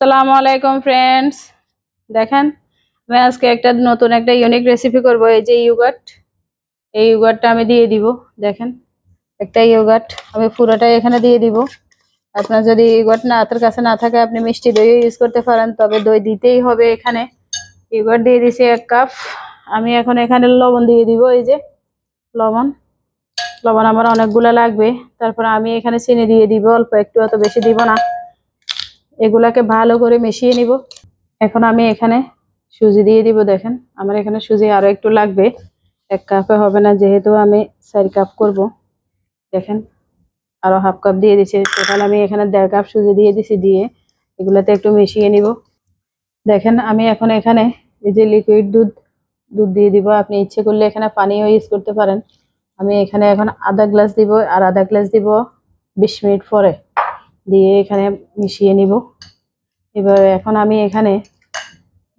আসসালামু আলাইকুম ফ্রেন্ডস, দেখেন আমি আজকে একটা নতুন একটা ইউনিক রেসিপি করব। এই যে এই ইয়োগার্টটা আমি দিয়ে দিব। দেখেন একটা ইয়োগার্ট আমি পুরোটাই এখানে দিয়ে দিব। আপনার যদি ইয়োগার্ট না আপনার কাছে না থাকে আপনি মিষ্টি দই ইউজ করতে পারেন, তবে দই দিতেই হবে। এখানে ইয়োগার্ট দিয়ে দিছি 1 কাপ। আমি এখন এখানে লবণ দিয়ে দিব। এই যে লবণ লবণ আমার অনেকগুলো লাগবে। তারপর আমি এখানে চিনি দিয়ে দিব অল্প একটু, অত বেশি দিব না। এগুলাকে ভালো করে মিশিয়ে নিব। এখন আমি এখানে সুজি দিয়ে দিব। দেখেন আমার এখানে সুজি আরো একটু লাগবে, 1 কাপে হবে না, যেহেতু আমি 4 কাপ করব। দেখেন আরো হাফ কাপ দিয়ে দিছি। টোটাল আমি এখানে 1.5 কাপ সুজি দিয়ে দিছি। দিয়ে এগুলাতে একটু মিশিয়ে নিব। দেখেন আমি এখন এখানে এই যে লিকুইড দুধ দিয়ে দিব। আপনি ইচ্ছে করলে এখানে পানিও ইউজ করতে পারেন। আমি এখানে এখন আধা গ্লাস দিব, আর আধা গ্লাস দিব 20 মিনিট পরে। দিয়ে এখানে মিশিয়ে নিব। এবার এখন আমি এখানে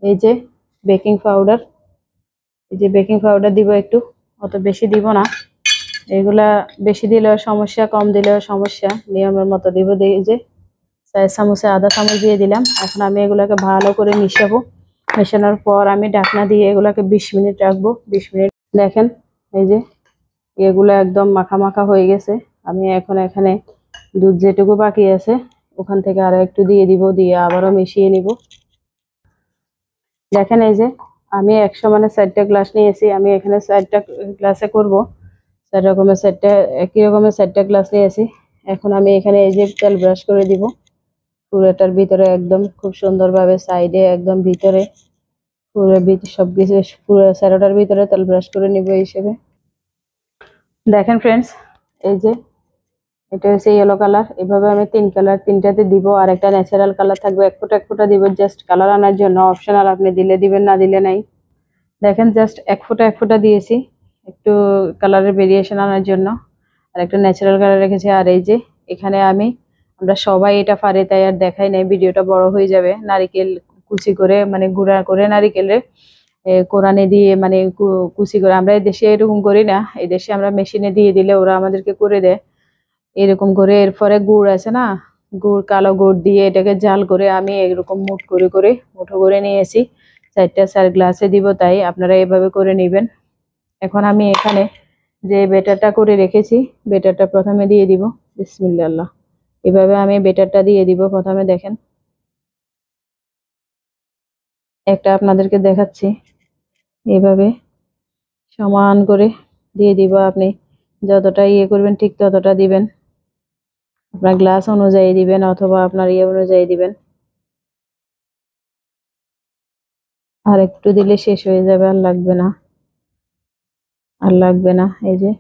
এই যে বেকিং পাউডার দিব একটু, অত বেশি দিব না। এগুলা বেশি দিলেও সমস্যা, কম দিলেও সমস্যা, নিয়মের মতো দিব। এই যে 4 চামচে আধা চামচ দিয়ে দিলাম। এখন আমি এগুলাকে ভালো করে মিশাবো। মেশানোর পর আমি ঢাকনা দিয়ে এগুলাকে 20 মিনিট রাখবো। 20 মিনিট দেখেন এই যে এগুলো একদম মাখা মাখা হয়ে গেছে। আমি এখন এখানে দুধ যেটুকু বাকি আছে ওখান থেকে আরো একটু দিয়ে দিব। দিয়ে আবারও মিশিয়ে নিব। দেখেন এই যে আমি 100 মানে 4টা গ্লাস নিয়েছি। আমি এখানে 4টা গ্লাসে করব। 4 রকমের 4টা, একই রকমের 4টা গ্লাস নিয়েছি। এখন আমি এখানে এই যে তেল ব্রাশ করে দিব পুরোটার ভিতরে, একদম খুব সুন্দরভাবে সাইডে একদম ভিতরে পুরো সবকিছু পুরো 4টার ভিতরে তেল ব্রাশ করে নিব হিসেবে। দেখেন ফ্রেন্ডস এই যে এটা হচ্ছে ইয়েলো কালার। এভাবে আমি 3 কালার, 3টাতে দিব। আর একটা ন্যাচারাল কালার থাকবে, 1 ফোঁটা দিব, জাস্ট কালার আনার জন্য। অপশনাল, আপনি দিলে দিবেন, না দিলে নাই। দেখেন জাস্ট 1 ফোঁটা দিয়েছি একটু কালারের ভেরিয়েশন আনার জন্য। আর একটা ন্যাচারাল কালার রেখেছি। আর এই যে এখানে আমরা সবাই এটা পারে, তাই আর দেখাই নাই, ভিডিওটা বড় হয়ে যাবে। নারিকেল কুচি করে, মানে গুঁড়া করে নারিকেলের কোরানে দিয়ে, মানে কুচি করে, আমরা এই দেশে এরকম করি না। এই দেশে আমরা মেশিনে দিয়ে দিলে ওরা আমাদেরকে করে দেয় এরকম করে। এরপরে গুড় আছে না, কালো গুড় দিয়ে এটাকে জাল করে আমি এরকম মুঠো করে নিয়েছি। 4টা 4 গ্লাসে দিব, তাই আপনারা এভাবে করে নেবেন। এখন আমি এখানে যে বেটারটা করে রেখেছি, বেটারটা প্রথমে দিয়ে দিব। বিসমিল্লাহ, এভাবে আমি বেটারটা দিয়ে দিব প্রথমে। দেখেন একটা আপনাদেরকে দেখাচ্ছি, এভাবে সমান করে দিয়ে দিব। আপনি যতটা ইয়ে করবেন ঠিক ততটা দিবেন। আপনার গ্লাস অনুযায়ী দিবেন অথবা আপনার ইয়ে অনুযায়ী দিবেন। আর একটু দিলে শেষ হয়ে যাবে, আর লাগবে না। এই যে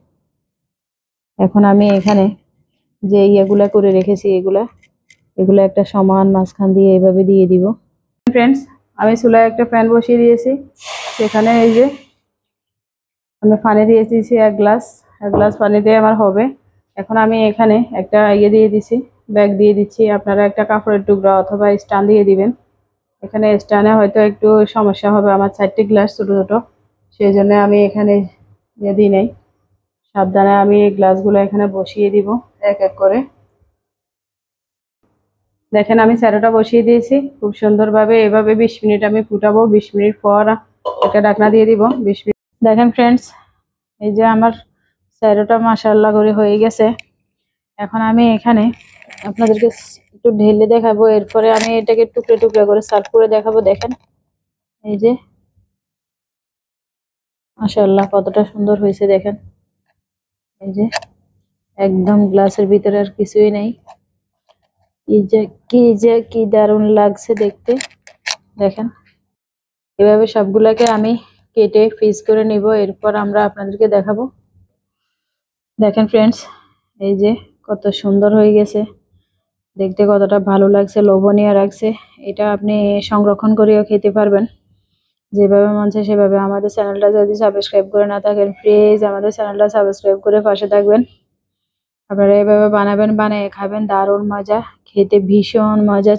এখন আমি এখানে যে ইয়েগুলা করে রেখেছি এগুলা একটা সমান মাঝখান দিয়ে এইভাবে দিয়ে দিব। ফ্রেন্ডস আমি চুলায় একটা প্যান বসিয়ে দিয়েছি। সেখানে এই যে আমি পানি দিয়ে দিয়েছি 1 গ্লাস। 1 গ্লাস পানি দিয়ে আমার হবে। এখন আমি এখানে একটা ইয়ে দিয়ে দিছি, ব্যাগ দিয়ে দিচ্ছি। আপনারা একটা কাপড়ের টুকরা অথবা স্ট্যান্ড দিয়ে দিবেন। এখানে স্ট্যান্ডে হয়তো একটু সমস্যা হবে, আমার 4টি গ্লাস ছোট ছোট, সেই জন্য আমি এখানে ইয়ে দিই নাই। সাবধানে আমি এই গ্লাসগুলো এখানে বসিয়ে দিব এক এক করে। দেখেন আমি স্যারোটা বসিয়ে দিয়েছি খুব সুন্দরভাবে। এভাবে 20 মিনিট আমি ফুটাবো। 20 মিনিট পর একটা ঢাকনা দিয়ে দিব। 20 মিনিট দেখেন ফ্রেন্ডস এই যে আমার স্যারোটা মাশাআল্লাহ করে হয়ে গেছে। এখন আমি এখানে আপনাদেরকে একটু ঢেলে দেখাবো। এরপরে আমি এটাকে টুকরো টুকরো করে সার্ভ করে দেখাবো। দেখেন এই যে মাশাআল্লাহ কতটা সুন্দর হয়েছে। দেখেন এই যে একদম গ্লাসের ভিতরে আর কিছুই নেই। কি দারুণ লাগছে দেখতে। দেখেন এভাবে সবগুলোকে আমি কেটে ফ্রিজ করে নিব, এরপর আমরা আপনাদেরকে দেখাবো। দেখেন ফ্রেন্ডস এই যে কত সুন্দর হয়ে গেছে দেখতে, কতটা ভালো লাগছে, লোভনীয় লাগছে। এটা আপনি সংরক্ষণ করেও খেতে পারবেন যেভাবে মন চায় সেভাবে। আমাদের চ্যানেলটা যদি সাবস্ক্রাইব করে না থাকেন, প্লিজ আমাদের চ্যানেলটা সাবস্ক্রাইব করে পাশে থাকবেন। আপনারা এভাবে বানাবেন, বানিয়ে খাবেন, দারুণ মজা, খেতে ভীষণ মজা।